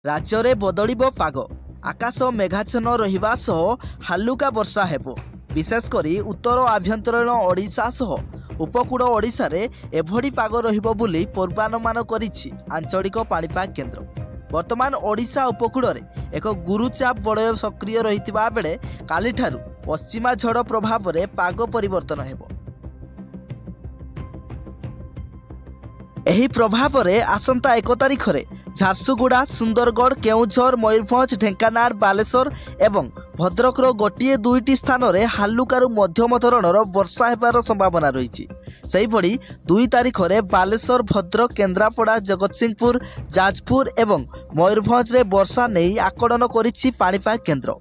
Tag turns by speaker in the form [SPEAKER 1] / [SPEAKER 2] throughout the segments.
[SPEAKER 1] राज्य में बदलिब पाग आकाश मेघाच्छन्न रहिबा सह हालुका वर्षा हेबो। विशेषकर उत्तर आभ्यंतरीण ओडिशा सह उपकूल ओडिशा रे एभड़ी पाग रहिबो बोली पूर्वानुमान करिछि आंचलिक पाणीपाग केन्द्र। वर्तमान ओडिशा उपकूल रे एक गुरुचाप बलय सक्रिय रहितिबा बेले कालीठारु पश्चिमा झड़ प्रभाव रे पाग परिवर्तन हेबो। एही प्रभाव रे आसंता 1 तारिख रे झारसुगुड़ा, सुंदरगढ़, केउझर, मयूरभंज, ढेंकानाल, बालेश्वर एवं भद्रकर गोटे दुईटी स्थान में हालुकारु मध्यम धरणर वर्षा हेबार संभावना रही। सेहिभଳି 2 तारिख में बालेश्वर, भद्रक, केन्द्रापड़ा, जगतसिंहपुर, जाजपुर एवं मयूरभंज रे वर्षा नहीं आकलन करिछि पाणीपाग केन्द्र।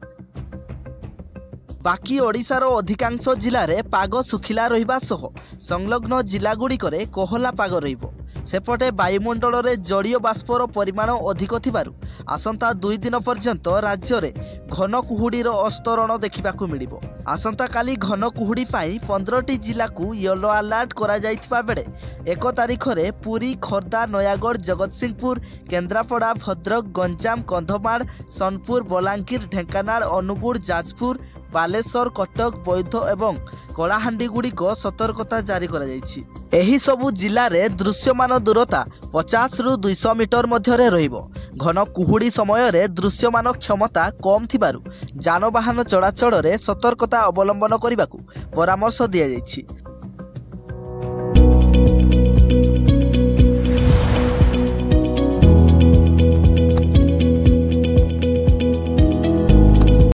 [SPEAKER 1] बाकी ओडिशार अधिकांश जिले में पाग सुखिला रहिबा सह संलग्न जिलागुड़िक कोहला पाग रहिबो। सेपटे वायुमंडल में जलीय बाष्पर परिमाण अधिक थिबारु आसंता 2 दिन पर्यंत राज्य में घन कुहुड़ीर अस्तरण देखा मिलिबो। आसंता काली घन कुहुड़ी पाई 15टी जिला को येलो अलर्ट करा जाइथिबा बेले 1 तारिख में पुरी, खोर्धा, नयागढ़, जगतसिंहपुर, केन्द्रापड़ा, भद्रक, गंजाम, कंधमाल, सोनपुर, बलांगीर, ढेंकानाल, अनुगुड़, जाजपुर, बालेश्वर, कटक, बौद्ध एवं कलाहांडी गुड़िक सतर्कता जारी करा जाइछि। एही सबु जिले में दृश्यमान दूरता 50 रु 200 मीटर मध्य रहिबो। घन कुहुड़ी समय रे दृश्यमान क्षमता कम थिबारु जानवाहन चलाचल रे सतर्कता अवलंबन करने परामर्श दिया जाइछि।